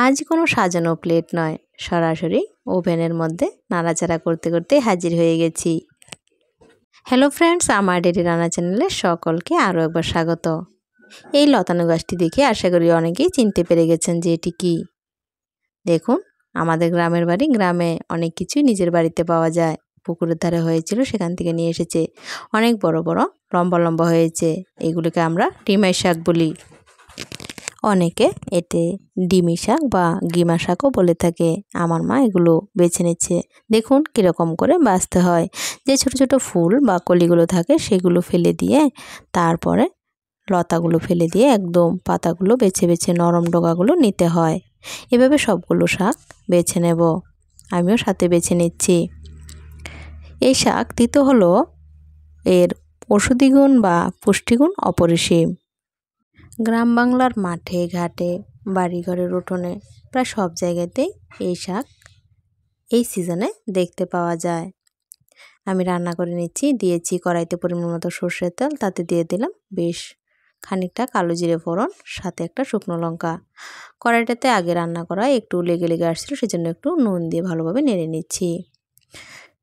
আজ কোনো সাজানো প্লেট নয়, সরাসরি ওভেনের মধ্যে নাড়াচাড়া করতে করতে হাজির হয়ে গেছি। হ্যালো ফ্রেন্ডস, আমার ডেলি রান্না চ্যানেলে সকলকে আরও একবার স্বাগত। এই লতানো গাছটি দেখে আশা করি অনেকেই চিনতে পেরে গেছেন যে এটি কী। দেখুন, আমাদের গ্রামের বাড়ি, গ্রামে অনেক কিছুই নিজের বাড়িতে পাওয়া যায়। পুকুরের ধারে হয়েছিল, সেখান থেকে নিয়ে এসেছে। অনেক বড় বড় লম্বা লম্বা হয়েছে। এগুলোকে আমরা ডিমের শাক বলি। অনেকে এতে ডিমি শাক বা গিমা শাকও বলে থাকে। আমার মা এগুলো বেছে নিচ্ছে। দেখুন কীরকম করে বাছতে হয়। যে ছোট ছোট ফুল বা কলিগুলো থাকে সেগুলো ফেলে দিয়ে, তারপরে লতাগুলো ফেলে দিয়ে একদম পাতাগুলো বেছে বেছে নরম ডগাগুলো নিতে হয়। এভাবে সবগুলো শাক বেছে নেব। আমিও সাথে বেছে নিচ্ছি। এই শাক তিতো হলো এর ঔষধি গুণ বা পুষ্টিগুণ অপরিসীম। গ্রাম বাংলার মাঠে ঘাটে, বাড়িঘরের উঠোনে প্রায় সব জায়গাতেই এই শাক এই সিজনে দেখতে পাওয়া যায়। আমি রান্না করে নিচ্ছি। দিয়েছি কড়াইতে পরিমাণ মতো সর্ষের তেল, তাতে দিয়ে দিলাম বেশ খানিকটা কালো জিরে ফোড়ন, সাথে একটা শুকনো লঙ্কা। কড়াইটাতে আগে রান্না করা একটু লেগে লেগে আসছিল, সেজন্য একটু নুন দিয়ে ভালোভাবে নেড়ে নিচ্ছি।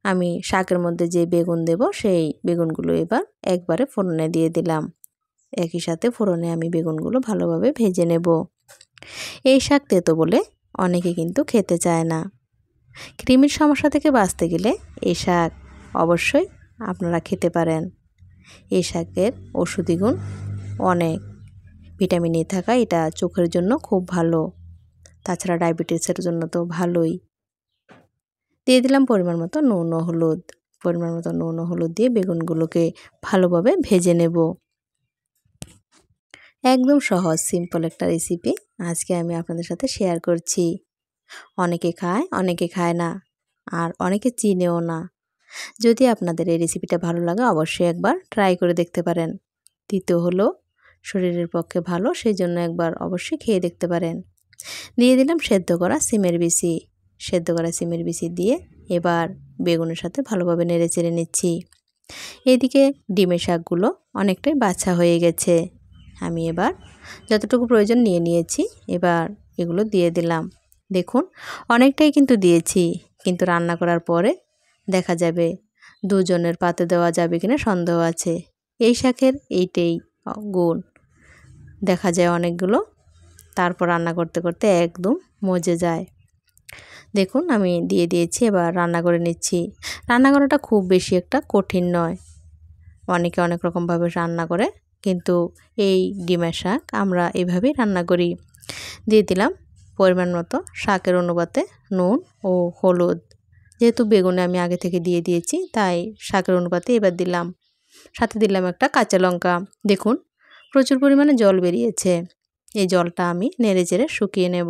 আমি শাকের মধ্যে যে বেগুন দেব, সেই বেগুনগুলো এবার একবারে ফোড়নে দিয়ে দিলাম। একই সাথে ফোড়নে আমি বেগুনগুলো ভালোভাবে ভেজে নেব। এই শাক তেতো বলে অনেকে কিন্তু খেতে চায় না। কৃমির সমস্যা থেকে বাঁচতে গেলে এই শাক অবশ্যই আপনারা খেতে পারেন। এই শাকের ঔষধি গুণ অনেক। ভিটামিন এ থাকা এটা চোখের জন্য খুব ভালো। তাছাড়া ডায়াবেটিসের জন্য তো ভালোই। দিয়ে দিলাম পরিমাণ মতো নুন ও হলুদ। পরিমাণ মতো নুন ও হলুদ দিয়ে বেগুনগুলোকে ভালোভাবে ভেজে নেব। একদম সহজ সিম্পল একটা রেসিপি আজকে আমি আপনাদের সাথে শেয়ার করছি। অনেকে খায়, অনেকে খায় না, আর অনেকে চিনেও না। যদি আপনাদের এই রেসিপিটা ভালো লাগে অবশ্যই একবার ট্রাই করে দেখতে পারেন। তিতো হলো শরীরের পক্ষে ভালো, সেই জন্য একবার অবশ্যই খেয়ে দেখতে পারেন। দিয়ে দিলাম সেদ্ধ করা সিমের বিচি। সেদ্ধ করা সিমের বিচি দিয়ে এবার বেগুনের সাথে ভালোভাবে নেড়ে চেড়ে নিচ্ছি। এদিকে ডিমের শাকগুলো অনেকটাই বাছা হয়ে গেছে। আমি এবার যতটুকু প্রয়োজন নিয়ে নিয়েছি, এবার এগুলো দিয়ে দিলাম। দেখুন অনেকটাই কিন্তু দিয়েছি, কিন্তু রান্না করার পরে দেখা যাবে দুজনের পাতে দেওয়া যাবে কিনা সন্দেহ আছে। এই শাকের এইটাই গুণ, দেখা যায় অনেকগুলো, তারপর রান্না করতে করতে একদম মজে যায়। দেখুন আমি দিয়ে দিয়েছি, এবার রান্না করে নিচ্ছি। রান্না করাটা খুব বেশি একটা কঠিন নয়। অনেকে অনেক রকমভাবে রান্না করে, কিন্তু এই ডিমের শাক আমরা এভাবেই রান্না করি। দিয়ে দিলাম পরিমাণ মতো শাকের অনুপাতে নুন ও হলুদ। যেহেতু বেগুনে আমি আগে থেকে দিয়ে দিয়েছি, তাই শাকের অনুপাতে এবার দিলাম। সাথে দিলাম একটা কাঁচা লঙ্কা। দেখুন প্রচুর পরিমাণে জল বেরিয়েছে। এই জলটা আমি নেড়ে চেড়ে শুকিয়ে নেব।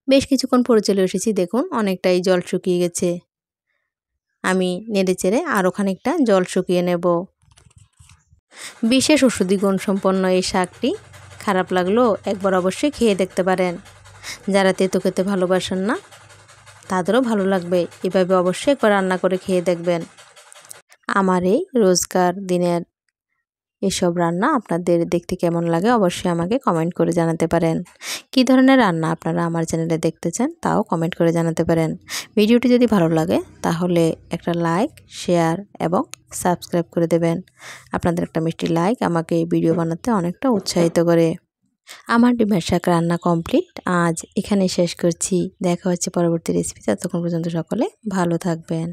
বেশ কিছুক্ষণ পরে চলে এসেছি। দেখুন অনেকটাই জল শুকিয়ে গেছে। আমি নেড়ে চেড়ে আরও খানিকটা জল শুকিয়ে নেব। বিশেষ ঔষধি গুণ সম্পন্ন এই শাকটি খারাপ লাগলেও একবার অবশ্যই খেয়ে দেখতে পারেন। যারা তেতো খেতে ভালোবাসেন না তাদেরও ভালো লাগবে। এভাবে অবশ্যই একবার রান্না করে খেয়ে দেখবেন। আমার এই রোজকার দিনের এসব রান্না আপনাদের দেখতে কেমন লাগে অবশ্যই আমাকে কমেন্ট করে জানাতে পারেন। কী ধরনের রান্না আপনারা আমার চ্যানেলে দেখতে চান তাও কমেন্ট করে জানাতে পারেন। ভিডিওটি যদি ভালো লাগে তাহলে একটা লাইক, শেয়ার এবং সাবস্ক্রাইব করে দেবেন। আপনাদের একটা মিষ্টি লাইক আমাকে ভিডিও বানাতে অনেকটা উৎসাহিত করে। আমার ডিমের শাক রান্না কমপ্লিট। আজ এখানেই শেষ করছি। দেখা হচ্ছে পরবর্তী রেসিপি। ততক্ষণ পর্যন্ত সকলে ভালো থাকবেন।